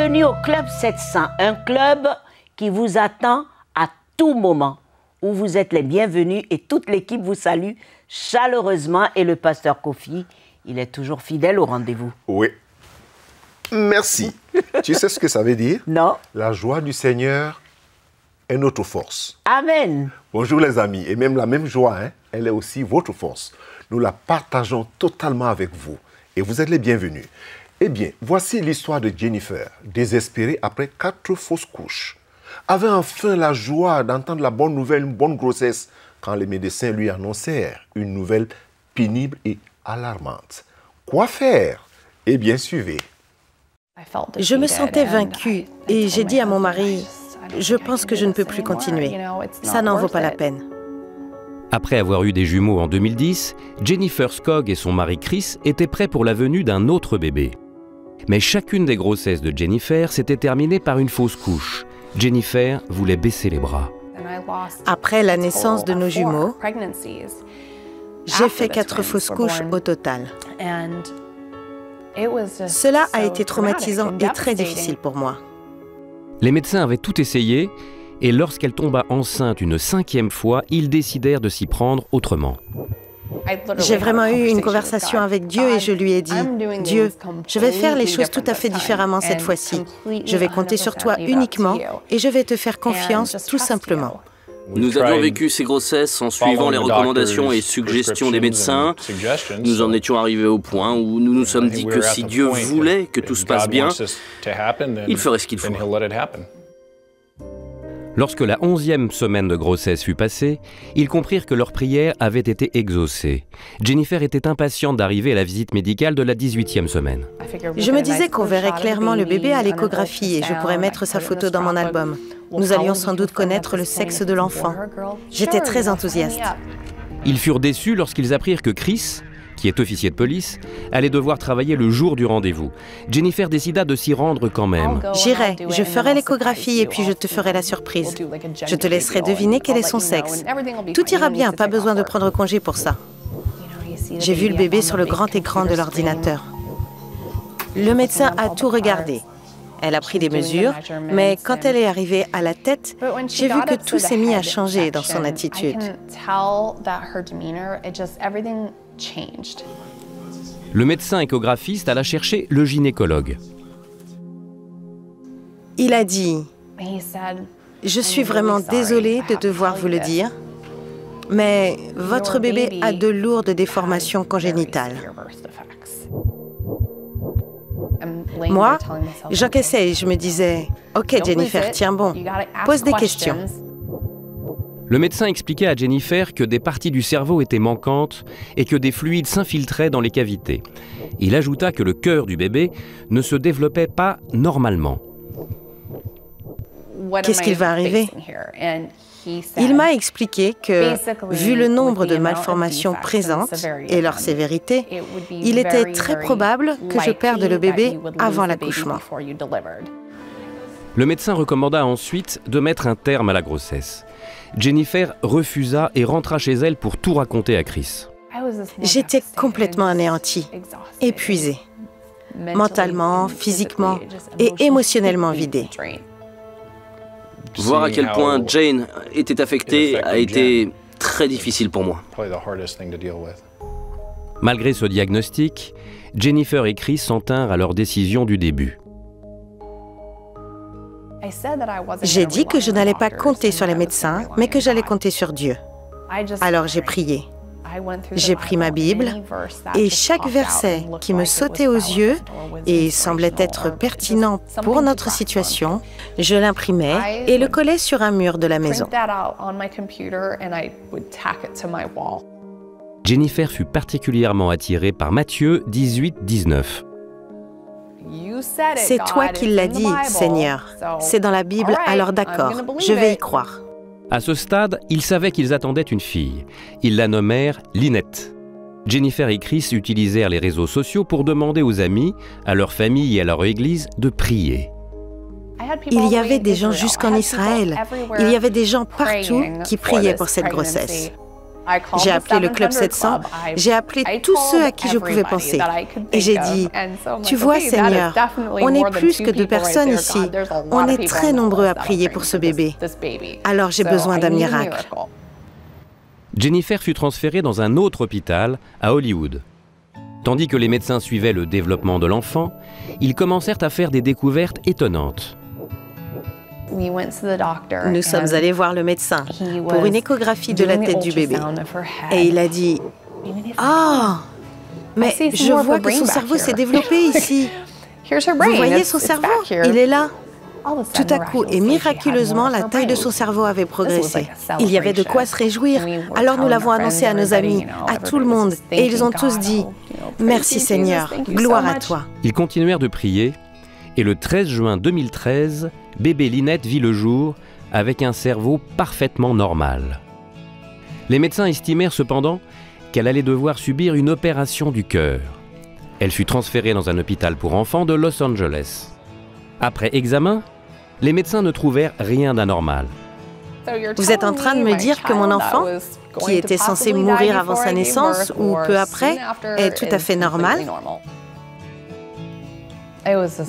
Bienvenue au Club 700, un club qui vous attend à tout moment, où vous êtes les bienvenus et toute l'équipe vous salue chaleureusement. Et le pasteur Kofi, il est toujours fidèle au rendez-vous. Oui. Merci. Tu sais ce que ça veut dire? Non. La joie du Seigneur est notre force. Amen. Bonjour les amis. Et même la même joie, elle est aussi votre force. Nous la partageons totalement avec vous. Et vous êtes les bienvenus. Eh bien, voici l'histoire de Jennifer, désespérée après 4 fausses couches. Avait enfin la joie d'entendre la bonne nouvelle, une bonne grossesse, quand les médecins lui annoncèrent une nouvelle pénible et alarmante. Quoi faire? Eh bien, suivez. Je me sentais vaincue et j'ai dit à mon mari, je pense que je ne peux plus continuer. Ça n'en vaut pas la peine. Après avoir eu des jumeaux en 2010, Jennifer Skog et son mari Chris étaient prêts pour la venue d'un autre bébé. Mais chacune des grossesses de Jennifer s'était terminée par une fausse couche. Jennifer voulait baisser les bras. Après la naissance de nos jumeaux, j'ai fait 4 fausses couches au total. Cela a été traumatisant et très difficile pour moi. Les médecins avaient tout essayé et lorsqu'elle tomba enceinte une 5e fois, ils décidèrent de s'y prendre autrement. J'ai vraiment eu une conversation avec Dieu et je lui ai dit, « Dieu, je vais faire les choses tout à fait différemment cette fois-ci. Je vais compter sur toi uniquement et je vais te faire confiance tout simplement. » Nous avions vécu ces grossesses en suivant les recommandations et suggestions des médecins. Nous en étions arrivés au point où nous nous sommes dit que si Dieu voulait que tout se passe bien, il ferait ce qu'il faut. Lorsque la 11e semaine de grossesse fut passée, ils comprirent que leur prière avait été exaucée. Jennifer était impatiente d'arriver à la visite médicale de la 18e semaine. Je me disais qu'on verrait clairement le bébé à l'échographie et je pourrais mettre sa photo dans mon album. Nous allions sans doute connaître le sexe de l'enfant. J'étais très enthousiaste. Ils furent déçus lorsqu'ils apprirent que Chris, qui est officier de police, allait devoir travailler le jour du rendez-vous. Jennifer décida de s'y rendre quand même. J'irai, je ferai l'échographie et puis je te ferai la surprise. Je te laisserai deviner quel est son sexe. Tout ira bien, pas besoin de prendre congé pour ça. J'ai vu le bébé sur le grand écran de l'ordinateur. Le médecin a tout regardé. Elle a pris des mesures, mais quand elle est arrivée à la tête, j'ai vu que tout s'est mis à changer dans son attitude. Le médecin échographiste alla chercher le gynécologue. Il a dit, « Je suis vraiment désolée de devoir vous le dire, mais votre bébé a de lourdes déformations congénitales. » Moi, j'encaissais et je me disais, « Ok Jennifer, tiens bon, pose des questions. » Le médecin expliquait à Jennifer que des parties du cerveau étaient manquantes et que des fluides s'infiltraient dans les cavités. Il ajouta que le cœur du bébé ne se développait pas normalement. Qu'est-ce qu'il va arriver? Il m'a expliqué que, vu le nombre de malformations présentes et leur sévérité, il était très probable que je perde le bébé avant l'accouchement. Le médecin recommanda ensuite de mettre un terme à la grossesse. Jennifer refusa et rentra chez elle pour tout raconter à Chris. J'étais complètement anéantie, épuisée, mentalement, physiquement et émotionnellement vidée. Voir à quel point Jane était affectée a été très difficile pour moi. Malgré ce diagnostic, Jennifer et Chris s'en tinrent à leur décision du début. J'ai dit que je n'allais pas compter sur les médecins, mais que j'allais compter sur Dieu. Alors j'ai prié. J'ai pris ma Bible et chaque verset qui me sautait aux yeux et semblait être pertinent pour notre situation, je l'imprimais et le collais sur un mur de la maison. Jennifer fut particulièrement attirée par Matthieu 18-19. C'est toi qui l'as dit, Seigneur. C'est dans la Bible, alors d'accord, je vais y croire. À ce stade, ils savaient qu'ils attendaient une fille. Ils la nommèrent Lynette. Jennifer et Chris utilisèrent les réseaux sociaux pour demander aux amis, à leur famille et à leur église de prier. Il y avait des gens jusqu'en Israël. Il y avait des gens partout qui priaient pour cette grossesse. J'ai appelé le Club 700, j'ai appelé tous ceux à qui je pouvais penser. Et j'ai dit, tu vois Seigneur, on est plus que 2 personnes ici. On est très nombreux à prier pour ce bébé. Alors j'ai besoin d'un miracle. Jennifer fut transférée dans un autre hôpital, à Hollywood. Tandis que les médecins suivaient le développement de l'enfant, ils commencèrent à faire des découvertes étonnantes. Nous sommes allés voir le médecin pour une échographie de la tête du bébé. Et il a dit, « Ah, mais je vois que son cerveau s'est développé ici. Vous voyez son cerveau? Il est là. » Tout à coup et miraculeusement, la taille de son cerveau avait progressé. Il y avait de quoi se réjouir. Alors nous l'avons annoncé à nos amis, à tout le monde, et ils ont tous dit « Merci Seigneur, gloire à toi ». Ils continuèrent de prier, et le 13 juin 2013, bébé Lynette vit le jour avec un cerveau parfaitement normal. Les médecins estimèrent cependant qu'elle allait devoir subir une opération du cœur. Elle fut transférée dans un hôpital pour enfants de Los Angeles. Après examen, les médecins ne trouvèrent rien d'anormal. Vous êtes en train de me dire que mon enfant, qui était censé mourir avant sa naissance ou peu après, est tout à fait normal?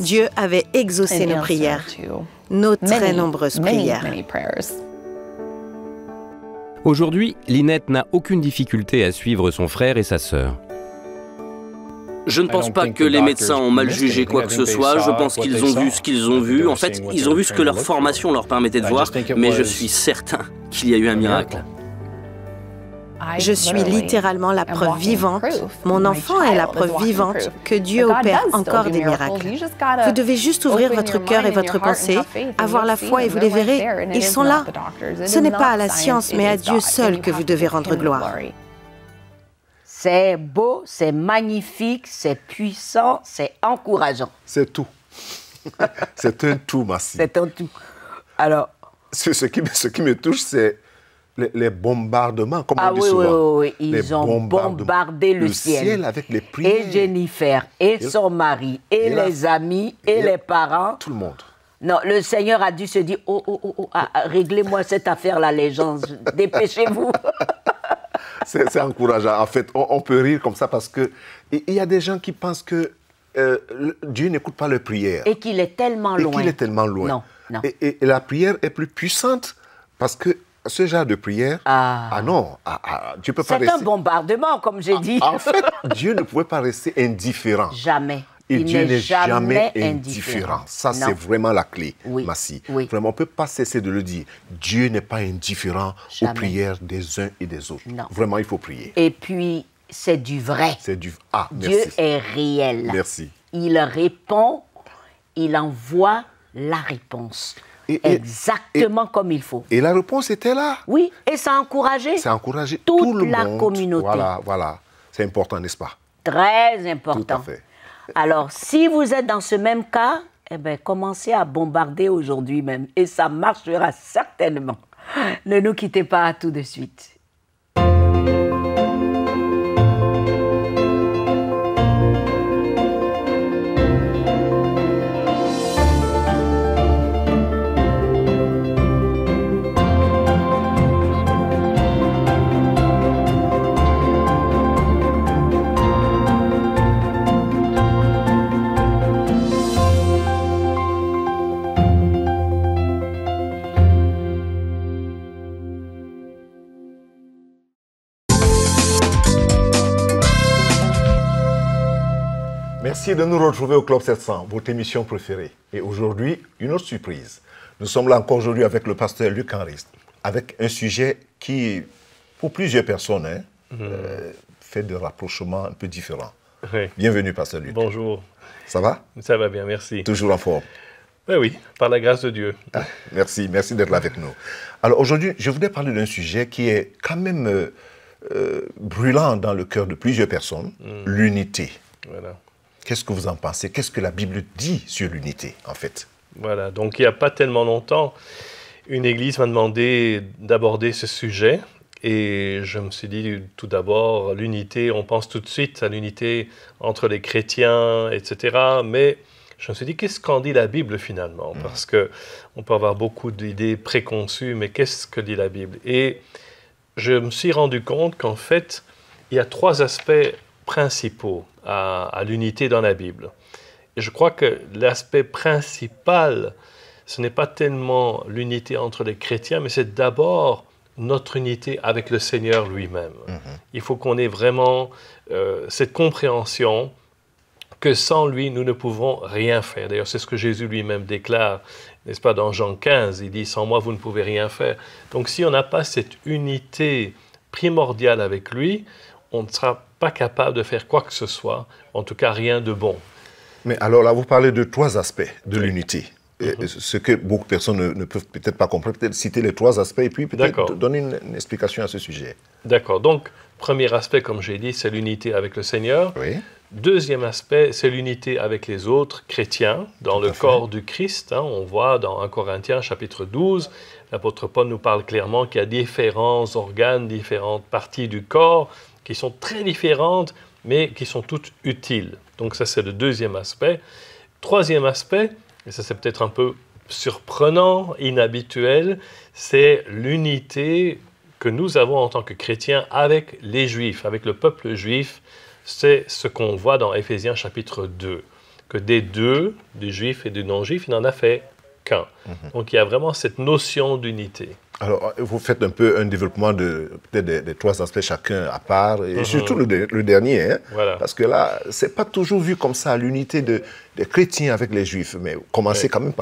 Dieu avait exaucé nos prières, nos très nombreuses prières. Aujourd'hui, Lynette n'a aucune difficulté à suivre son frère et sa sœur. Je ne pense pas que les médecins ont mal jugé quoi que ce soit. Je pense qu'ils ont vu ce qu'ils ont vu. En fait, ils ont vu ce que leur formation leur permettait de voir. Mais je suis certain qu'il y a eu un miracle. Je suis littéralement la preuve vivante, mon enfant est la preuve vivante que Dieu opère encore des miracles. Vous devez juste ouvrir votre cœur et votre pensée, avoir la foi et vous les verrez, ils sont là. Ce n'est pas à la science mais à Dieu seul que vous devez rendre gloire. C'est beau, c'est magnifique, c'est puissant, c'est encourageant. C'est tout. C'est un tout, Massi. C'est un tout. Alors... Ce qui me touche, c'est les bombardements, comme on dit souvent. Oui. Ils ont bombardé le ciel avec les prières. Et Jennifer, et son mari, et les amis, et les parents. Tout le monde. Non, le Seigneur a dû se dire, réglez-moi cette affaire-là, les gens, dépêchez-vous. C'est encourageant. En fait, on peut rire comme ça parce qu'il y a des gens qui pensent que Dieu n'écoute pas leurs prières. Et qu'il est tellement loin. Et qu'il est tellement loin. Non. Et la prière est plus puissante parce que ce genre de prière, Dieu ne peut pas rester... C'est un bombardement, comme j'ai dit. En fait, Dieu ne pouvait pas rester indifférent. Jamais. Et Dieu n'est jamais indifférent. Ça, c'est vraiment la clé, Massi. Vraiment, on ne peut pas cesser de le dire. Dieu n'est pas indifférent aux prières des uns et des autres. Non. Vraiment, il faut prier. Et puis, c'est du vrai. C'est du... Ah, merci. Dieu est réel. Merci. Il répond, il envoie la réponse. Exactement comme il faut. Et la réponse était là. Oui, et ça a encouragé. Ça a encouragé toute tout le la monde. Communauté. Voilà. C'est important, n'est-ce pas? Très important. Tout à fait. Alors, si vous êtes dans ce même cas, commencez à bombarder aujourd'hui même. Et ça marchera certainement. Ne nous quittez pas, à tout de suite. Merci de nous retrouver au Club 700, votre émission préférée. Et aujourd'hui, une autre surprise. Nous sommes là encore aujourd'hui avec le pasteur Luc Henry, avec un sujet qui, pour plusieurs personnes, fait des rapprochements un peu différents. Oui. Bienvenue, pasteur Luc. Bonjour. Ça va? Ça va bien, merci. Toujours en forme? Ben oui, par la grâce de Dieu. Ah, merci d'être là avec nous. Alors aujourd'hui, je voudrais parler d'un sujet qui est quand même brûlant dans le cœur de plusieurs personnes, l'unité. Voilà. Qu'est-ce que vous en pensez? Qu'est-ce que la Bible dit sur l'unité, en fait? Voilà, donc il n'y a pas tellement longtemps, une église m'a demandé d'aborder ce sujet. Et je me suis dit, tout d'abord, l'unité, on pense tout de suite à l'unité entre les chrétiens, etc. Mais je me suis dit, qu'est-ce qu'en dit la Bible finalement? Parce qu'on peut avoir beaucoup d'idées préconçues, mais qu'est-ce que dit la Bible? Et je me suis rendu compte qu'en fait, il y a 3 aspects principaux à l'unité dans la Bible. Et je crois que l'aspect principal, ce n'est pas tellement l'unité entre les chrétiens, mais c'est d'abord notre unité avec le Seigneur lui-même. Il faut qu'on ait vraiment cette compréhension que sans lui, nous ne pouvons rien faire. D'ailleurs, c'est ce que Jésus lui-même déclare, n'est-ce pas, dans Jean 15, il dit « Sans moi, vous ne pouvez rien faire ». Donc, si on n'a pas cette unité primordiale avec lui, on ne sera pas capable de faire quoi que ce soit, en tout cas rien de bon. Mais alors là, vous parlez de 3 aspects de l'unité. Ce que beaucoup de personnes ne peuvent peut-être pas comprendre, peut-être citer les 3 aspects et puis peut-être donner une explication à ce sujet. D'accord. Donc, premier aspect, comme j'ai dit, c'est l'unité avec le Seigneur. Oui. Deuxième aspect, c'est l'unité avec les autres chrétiens dans le corps du Christ. On voit dans 1 Corinthiens chapitre 12, l'apôtre Paul nous parle clairement qu'il y a différents organes, différentes parties du corps qui sont très différentes, mais qui sont toutes utiles. Donc ça, c'est le deuxième aspect. Troisième aspect, et ça c'est peut-être un peu surprenant, inhabituel, c'est l'unité que nous avons en tant que chrétiens avec les Juifs, avec le peuple juif. C'est ce qu'on voit dans Éphésiens chapitre 2, que des deux, du juif et du non-juif, il n'en a fait qu'un. Donc il y a vraiment cette notion d'unité. Alors, vous faites un peu un développement peut-être des 3 aspects chacun à part, et surtout le dernier, hein, voilà. Parce que là, ce n'est pas toujours vu comme ça, l'unité des chrétiens avec les juifs, mais commencez quand même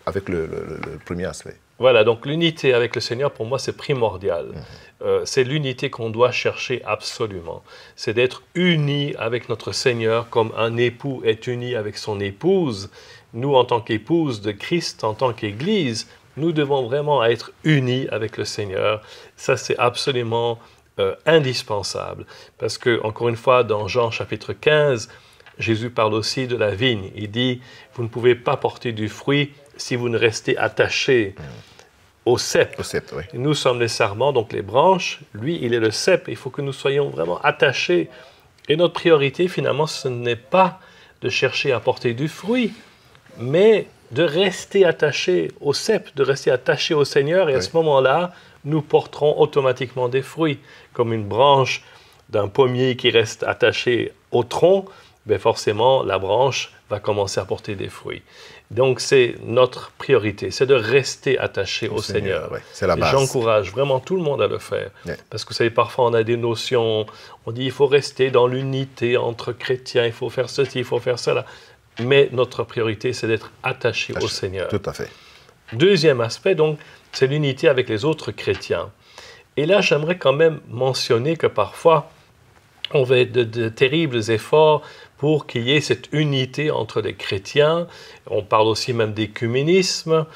avec le premier aspect. Voilà, donc l'unité avec le Seigneur, pour moi, c'est primordial. C'est l'unité qu'on doit chercher absolument. C'est d'être unis avec notre Seigneur comme un époux est uni avec son épouse. Nous, en tant qu'épouse de Christ, en tant qu'Église, nous devons vraiment être unis avec le Seigneur. Ça, c'est absolument indispensable. Parce que, encore une fois, dans Jean chapitre 15, Jésus parle aussi de la vigne. Il dit, vous ne pouvez pas porter du fruit si vous ne restez attachés au cep. Oui. Nous sommes les sarments, donc les branches. Lui, il est le cep. Il faut que nous soyons vraiment attachés. Et notre priorité, finalement, ce n'est pas de chercher à porter du fruit, mais de rester attachés au cep, de rester attachés au Seigneur. Et à ce moment-là, nous porterons automatiquement des fruits. Comme une branche d'un pommier qui reste attachée au tronc, ben forcément, la branche va commencer à porter des fruits. Donc, c'est notre priorité, c'est de rester attaché au Seigneur. Ouais, c'est la base. Et j'encourage vraiment tout le monde à le faire. Ouais. Parce que vous savez, parfois, on a des notions, on dit il faut rester dans l'unité entre chrétiens, il faut faire ceci, il faut faire cela. Mais notre priorité, c'est d'être attaché au Seigneur. Tout à fait. Deuxième aspect, donc, c'est l'unité avec les autres chrétiens. Et là, j'aimerais quand même mentionner que parfois, on fait de terribles efforts pour qu'il y ait cette unité entre les chrétiens. On parle aussi même d'écuménisme,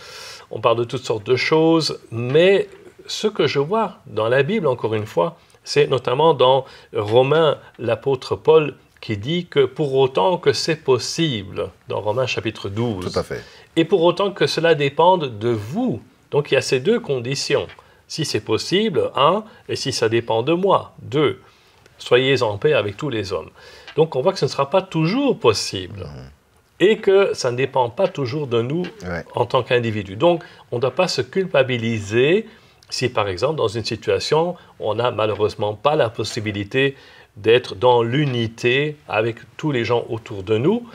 on parle de toutes sortes de choses, mais ce que je vois dans la Bible, encore une fois, c'est notamment dans Romains, l'apôtre Paul qui dit que pour autant que c'est possible, dans Romains chapitre 12, tout à fait. Et pour autant que cela dépende de vous. Donc il y a ces 2 conditions. Si c'est possible, 1, et si ça dépend de moi, 2. Soyez en paix avec tous les hommes. Donc on voit que ce ne sera pas toujours possible et que ça ne dépend pas toujours de nous en tant qu'individus. Donc on ne doit pas se culpabiliser si par exemple dans une situation on n'a malheureusement pas la possibilité d'être dans l'unité avec tous les gens autour de nous.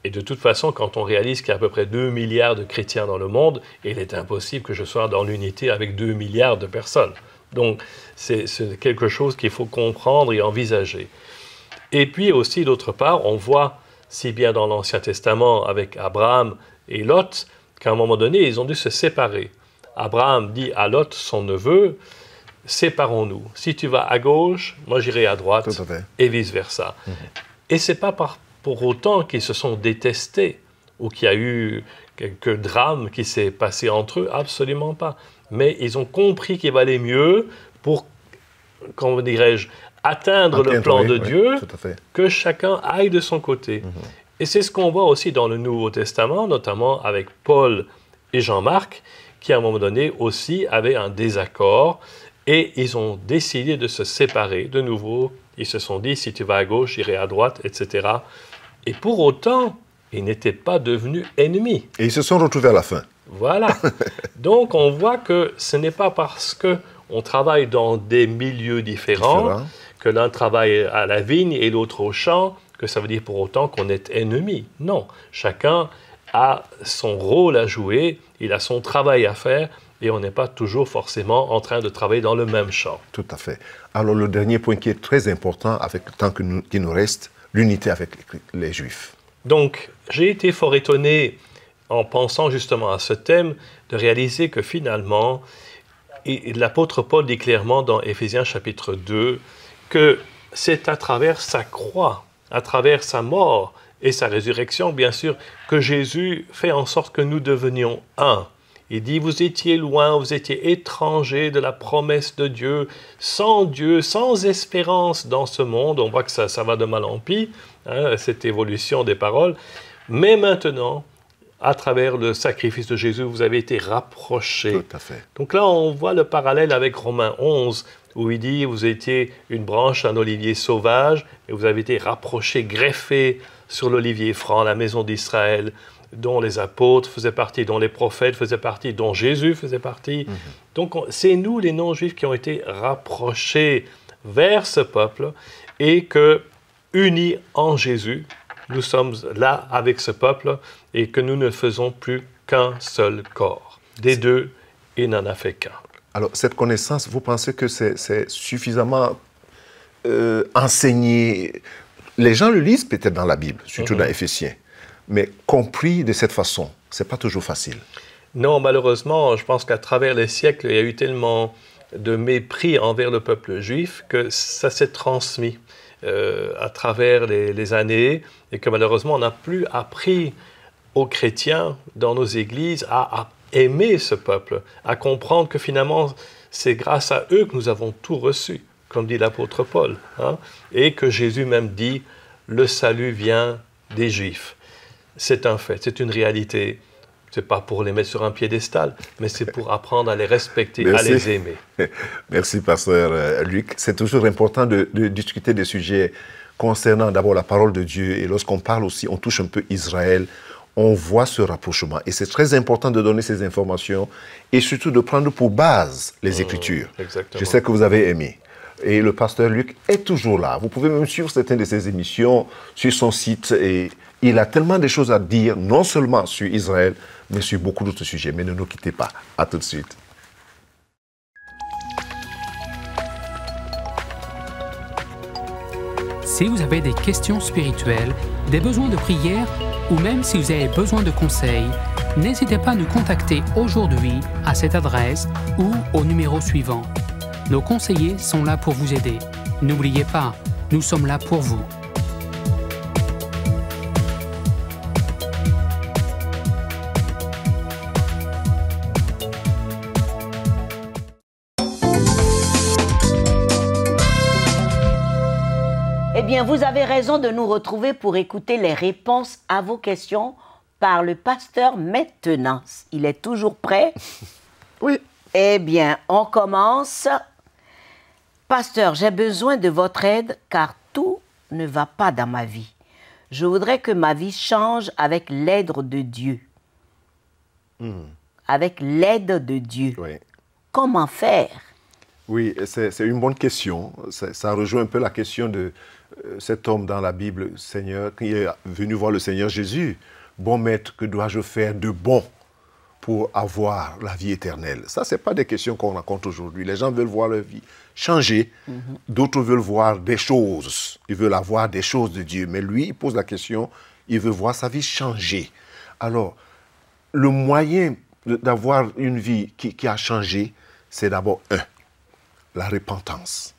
Et de toute façon, quand on réalise qu'il y a à peu près 2 milliards de chrétiens dans le monde, il est impossible que je sois dans l'unité avec 2 milliards de personnes. Donc, c'est quelque chose qu'il faut comprendre et envisager. Et puis aussi, d'autre part, on voit, si bien dans l'Ancien Testament avec Abraham et Lot, qu'à un moment donné, ils ont dû se séparer. Abraham dit à Lot, son neveu, « Séparons-nous. Si tu vas à gauche, moi j'irai à droite, et vice-versa. » Et ce n'est pas pour autant qu'ils se sont détestés ou qu'il y a eu quelques drames qui s'est passé entre eux, absolument pas. Mais ils ont compris qu'il valait mieux pour, comment dirais-je, atteindre le plan de Dieu, que chacun aille de son côté. Et c'est ce qu'on voit aussi dans le Nouveau Testament, notamment avec Paul et Jean-Marc, qui à un moment donné aussi avaient un désaccord et ils ont décidé de se séparer de nouveau. Ils se sont dit, si tu vas à gauche, j'irai à droite, etc. Et pour autant, ils n'étaient pas devenus ennemis. Et ils se sont retrouvés à la fin. Voilà. Donc, on voit que ce n'est pas parce on travaille dans des milieux différents, que l'un travaille à la vigne et l'autre au champ, que ça veut dire pour autant qu'on est ennemis. Non, chacun a son rôle à jouer, il a son travail à faire, et on n'est pas toujours forcément en train de travailler dans le même champ. Tout à fait. Alors le dernier point qui est très important, avec le temps qu'il nous reste, l'unité avec les Juifs. Donc, j'ai été fort étonné, en pensant justement à ce thème, de réaliser que finalement, et l'apôtre Paul dit clairement dans Éphésiens chapitre 2, que c'est à travers sa croix, à travers sa mort et sa résurrection, bien sûr, que Jésus fait en sorte que nous devenions un. Il dit, vous étiez loin, vous étiez étrangers de la promesse de Dieu, sans espérance dans ce monde. On voit que ça va de mal en pis, hein, cette évolution des paroles. Mais maintenant, à travers le sacrifice de Jésus, vous avez été rapprochés. Tout à fait. Donc là, on voit le parallèle avec Romains 11, où il dit, vous étiez une branche, un olivier sauvage, et vous avez été rapprochés, greffés sur l'olivier franc, la maison d'Israël, dont les apôtres faisaient partie, dont les prophètes faisaient partie, dont Jésus faisait partie. Donc c'est nous, les non-juifs, qui ont été rapprochés vers ce peuple, et que, unis en Jésus, nous sommes là avec ce peuple, et que nous ne faisons plus qu'un seul corps. Des deux, il n'en a fait qu'un. Alors, cette connaissance, vous pensez que c'est suffisamment enseigné? Les gens le lisent peut-être dans la Bible, surtout dans Éphésiens, mais compris de cette façon, ce n'est pas toujours facile. Non, malheureusement, je pense qu'à travers les siècles, il y a eu tellement de mépris envers le peuple juif que ça s'est transmis à travers les années, et que malheureusement, on n'a plus appris aux chrétiens dans nos églises à aimer ce peuple, à comprendre que finalement, c'est grâce à eux que nous avons tout reçu, comme dit l'apôtre Paul, hein, et que Jésus même dit, le salut vient des Juifs. C'est un fait, c'est une réalité. Ce n'est pas pour les mettre sur un piédestal, mais c'est pour apprendre à les respecter, à les aimer. Merci, pasteur Luc. C'est toujours important de discuter des sujets concernant d'abord la parole de Dieu, et lorsqu'on parle aussi, on touche un peu Israël, on voit ce rapprochement. Et c'est très important de donner ces informations et surtout de prendre pour base les Écritures. Exactement. Je sais que vous avez aimé. Et le pasteur Luc est toujours là. Vous pouvez même suivre certaines de ses émissions sur son site. Et il a tellement de choses à dire, non seulement sur Israël, mais sur beaucoup d'autres sujets. Mais ne nous quittez pas. À tout de suite. Si vous avez des questions spirituelles, des besoins de prière, ou même si vous avez besoin de conseils, n'hésitez pas à nous contacter aujourd'hui à cette adresse ou au numéro suivant. Nos conseillers sont là pour vous aider. N'oubliez pas, nous sommes là pour vous. Eh bien, vous avez raison de nous retrouver pour écouter les réponses à vos questions par le pasteur maintenant. Il est toujours prêt? Oui. Eh bien, on commence. Pasteur, j'ai besoin de votre aide car tout ne va pas dans ma vie. Je voudrais que ma vie change avec l'aide de Dieu. Avec l'aide de Dieu. Oui. Comment faire? Oui, c'est une bonne question. Ça rejoint un peu la question de cet homme dans la Bible, Seigneur, qui est venu voir le Seigneur Jésus. Bon maître, que dois-je faire de bon pour avoir la vie éternelle? Ça, ce n'est pas des questions qu'on raconte aujourd'hui. Les gens veulent voir leur vie changer. D'autres veulent voir des choses. Ils veulent avoir des choses de Dieu. Mais lui, il pose la question, il veut voir sa vie changer. Alors, le moyen d'avoir une vie qui a changé, c'est d'abord la repentance.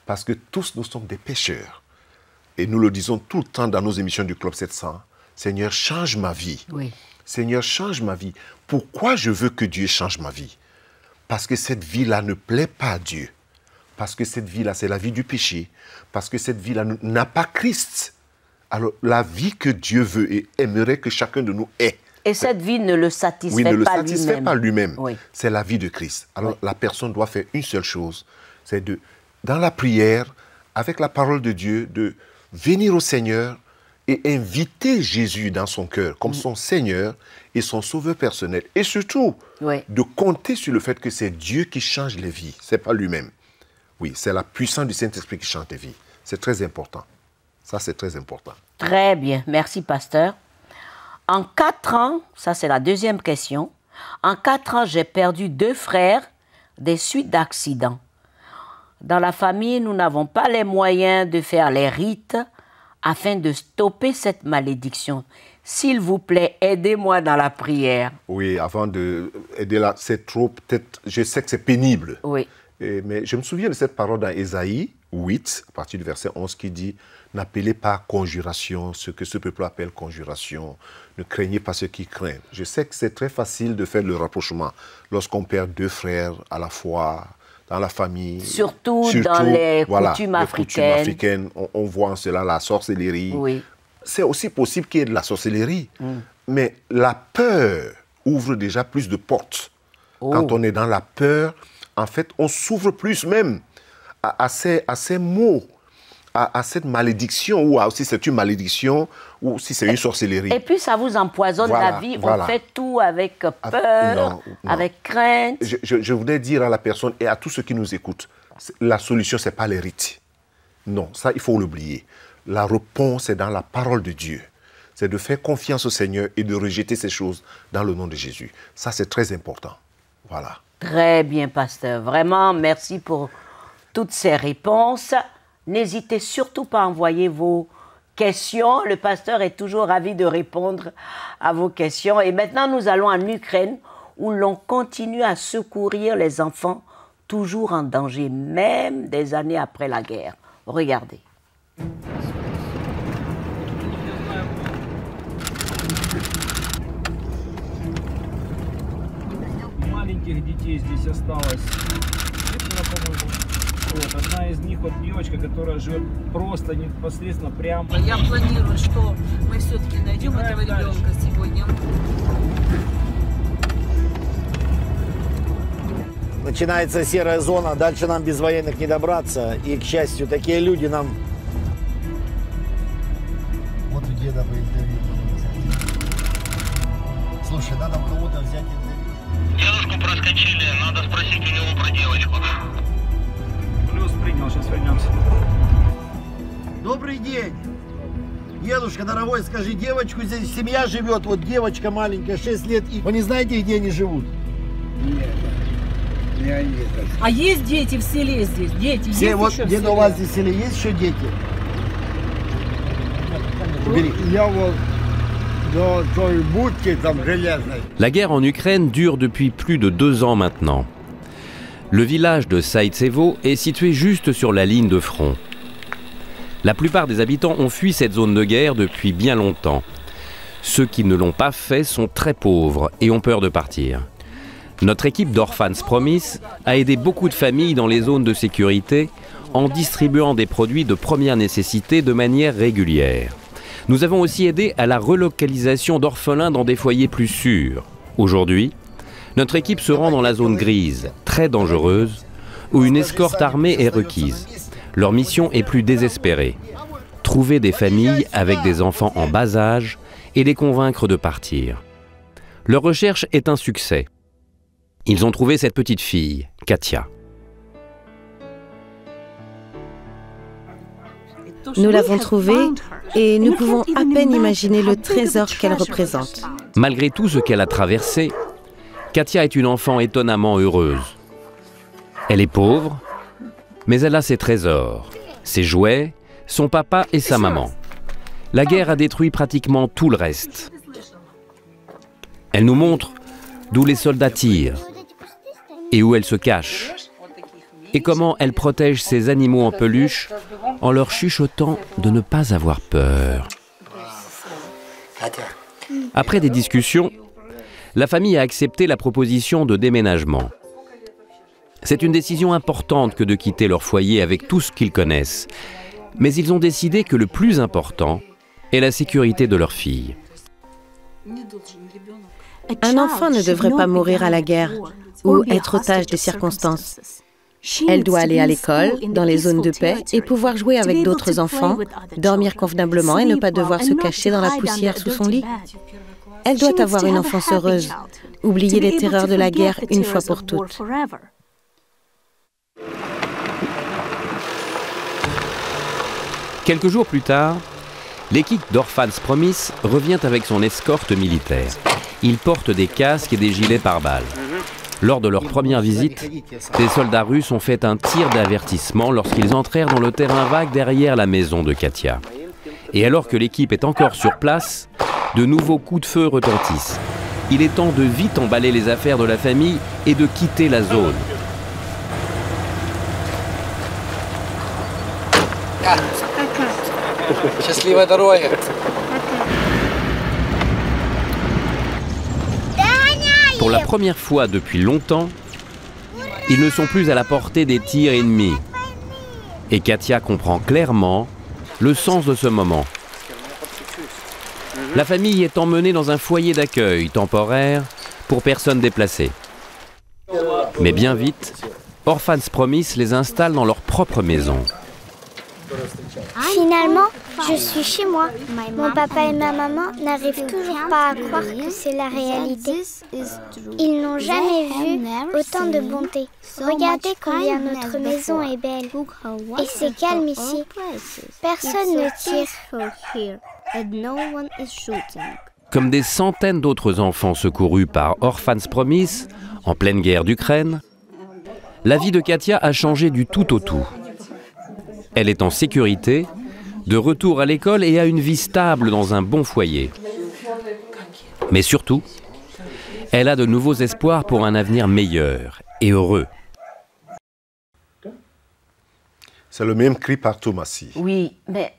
Parce que tous nous sommes des pécheurs. Et nous le disons tout le temps dans nos émissions du Club 700. Seigneur, change ma vie. Oui. Seigneur, change ma vie. Pourquoi je veux que Dieu change ma vie? Parce que cette vie-là ne plaît pas à Dieu. Parce que cette vie-là, c'est la vie du péché. Parce que cette vie-là n'a pas Christ. Alors, la vie que Dieu veut et aimerait que chacun de nous ait. Et cette vie ne le satisfait oui, ne le pas satisfait lui-même. pas lui-même. Oui. C'est la vie de Christ. Alors, Oui. la personne doit faire une seule chose. C'est dans la prière, avec la parole de Dieu, de venir au Seigneur et inviter Jésus dans son cœur comme son Seigneur et son Sauveur personnel. Et surtout, de compter sur le fait que c'est Dieu qui change les vies, ce n'est pas lui-même. Oui, c'est la puissance du Saint-Esprit qui change les vies. C'est très important. Ça, c'est très important. Très bien. Merci, pasteur. En 4 ans, ça c'est la deuxième question, en 4 ans, j'ai perdu 2 frères des suites d'accidents. Dans la famille, nous n'avons pas les moyens de faire les rites afin de stopper cette malédiction. S'il vous plaît, aidez-moi dans la prière. Oui, avant d'aider là, c'est trop, peut-être, je sais que c'est pénible. Oui. Mais je me souviens de cette parole dans Ésaïe 8, à partir du verset 11, qui dit « N'appelez pas conjuration ce que ce peuple appelle conjuration. Ne craignez pas ce qui craint. » Je sais que c'est très facile de faire le rapprochement lorsqu'on perd 2 frères à la fois dans la famille. Surtout dans les coutumes africaines. Les coutumes africaines, on voit en cela la sorcellerie. Oui. C'est aussi possible qu'il y ait de la sorcellerie. Mais la peur ouvre déjà plus de portes. Quand on est dans la peur, en fait, on s'ouvre plus même à ces mots, à cette malédiction, ou si c'est une malédiction, ou si c'est une sorcellerie. Et puis, ça vous empoisonne la vie. On fait tout avec peur, avec crainte. Je voudrais dire à la personne et à tous ceux qui nous écoutent, la solution, ce n'est pas les rites. Non, ça, il faut l'oublier. La réponse est dans la parole de Dieu. C'est de faire confiance au Seigneur et de rejeter ces choses dans le nom de Jésus. Ça, c'est très important. Voilà. Très bien, pasteur. Vraiment, merci pour toutes ces réponses. N'hésitez surtout pas à envoyer vos questions. Le pasteur est toujours ravi de répondre à vos questions. Et maintenant, nous allons en Ukraine, où l'on continue à secourir les enfants toujours en danger, même des années après la guerre. Regardez. Маленьких детей здесь осталось. Вот, одна из них, вот девочка, которая живет просто непосредственно прямо. Я планирую, что мы все-таки найдем этого ребенка сегодня. Начинается серая зона, дальше нам без военных не добраться. И, к счастью, такие люди нам... Вот у деда по интервью. Слушай, надо у кого-то взять интервью. Дедушку проскочили, надо спросить у него про девочку. Плюс принял, сейчас вернемся. Добрый день. Дедушка, дорогой, скажи, девочку здесь семья живет, вот девочка маленькая, 6 лет. И вы не знаете, где они живут? Нет. А есть дети в селе здесь? Дети все, есть вот еще в где-то селе? У вас здесь в селе есть еще дети? Я вот до той будки там железной. La guerre en Ukraine dure depuis plus de 2 ans maintenant. Le village de Saïtsevo est situé juste sur la ligne de front. La plupart des habitants ont fui cette zone de guerre depuis bien longtemps. Ceux qui ne l'ont pas fait sont très pauvres et ont peur de partir. Notre équipe d'Orphans Promise a aidé beaucoup de familles dans les zones de sécurité en distribuant des produits de première nécessité de manière régulière. Nous avons aussi aidé à la relocalisation d'orphelins dans des foyers plus sûrs. Aujourd'hui, notre équipe se rend dans la zone grise, très dangereuse, où une escorte armée est requise. Leur mission est plus désespérée. Trouver des familles avec des enfants en bas âge et les convaincre de partir. Leur recherche est un succès. Ils ont trouvé cette petite fille, Katia. Nous l'avons trouvée et nous pouvons à peine imaginer le trésor qu'elle représente. Malgré tout ce qu'elle a traversé, Katia est une enfant étonnamment heureuse. Elle est pauvre, mais elle a ses trésors, ses jouets, son papa et sa maman. La guerre a détruit pratiquement tout le reste. Elle nous montre d'où les soldats tirent et où elle se cache, et comment elle protège ses animaux en peluche en leur chuchotant de ne pas avoir peur. Après des discussions, la famille a accepté la proposition de déménagement. C'est une décision importante que de quitter leur foyer avec tout ce qu'ils connaissent, mais ils ont décidé que le plus important est la sécurité de leur fille. Un enfant ne devrait pas mourir à la guerre ou être otage des circonstances. Elle doit aller à l'école, dans les zones de paix, et pouvoir jouer avec d'autres enfants, dormir convenablement et ne pas devoir se cacher dans la poussière sous son lit. Elle doit avoir une enfance heureuse, oublier les terreurs de la guerre une fois pour toutes. Quelques jours plus tard, l'équipe d'Orphans Promise revient avec son escorte militaire. Ils portent des casques et des gilets pare-balles. Lors de leur première visite, des soldats russes ont fait un tir d'avertissement lorsqu'ils entrèrent dans le terrain vague derrière la maison de Katia. Et alors que l'équipe est encore sur place, de nouveaux coups de feu retentissent. Il est temps de vite emballer les affaires de la famille et de quitter la zone. Pour la première fois depuis longtemps, ils ne sont plus à la portée des tirs ennemis. Et Katia comprend clairement le sens de ce moment. La famille est emmenée dans un foyer d'accueil temporaire pour personnes déplacées. Mais bien vite, Orphans Promise les installe dans leur propre maison. Finalement, je suis chez moi. Mon papa et ma maman n'arrivent toujours pas à croire que c'est la réalité. Ils n'ont jamais vu autant de bonté. Regardez combien notre maison est belle. Et c'est calme ici. Personne ne tire. Comme des centaines d'autres enfants secourus par Orphans Promise, en pleine guerre d'Ukraine, la vie de Katia a changé du tout au tout. Elle est en sécurité, de retour à l'école et a une vie stable dans un bon foyer. Mais surtout, elle a de nouveaux espoirs pour un avenir meilleur et heureux. C'est le même cri partout, Massi. Oui, mais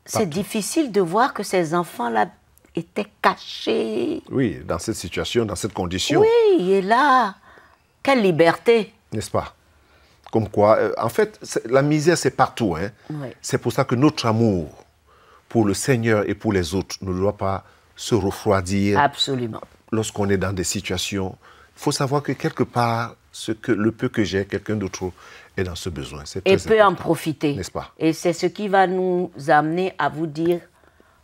c'est difficile de voir que ces enfants-là étaient cachés. Oui, dans cette situation, dans cette condition. Oui, et là, quelle liberté. N'est-ce pas? Comme quoi, en fait, la misère, c'est partout. Hein? Oui. C'est pour ça que notre amour pour le Seigneur et pour les autres ne doit pas se refroidir. Absolument. Lorsqu'on est dans des situations, il faut savoir que quelque part, le peu que j'ai, quelqu'un d'autre est dans ce besoin. Et peut en profiter. N'est-ce pas? Et c'est ce qui va nous amener à vous dire,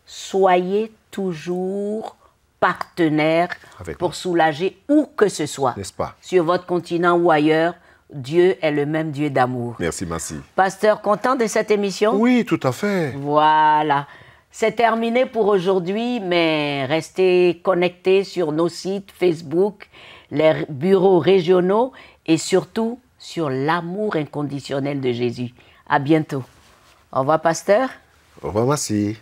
soyez toujours partenaires pour soulager où que ce soit. N'est-ce pas? Sur votre continent ou ailleurs. Dieu est le même Dieu d'amour. Merci, Massi. Pasteur, content de cette émission? Oui, tout à fait. Voilà. C'est terminé pour aujourd'hui, mais restez connectés sur nos sites Facebook, les bureaux régionaux et surtout sur l'amour inconditionnel de Jésus. À bientôt. Au revoir, pasteur. Au revoir, Massi.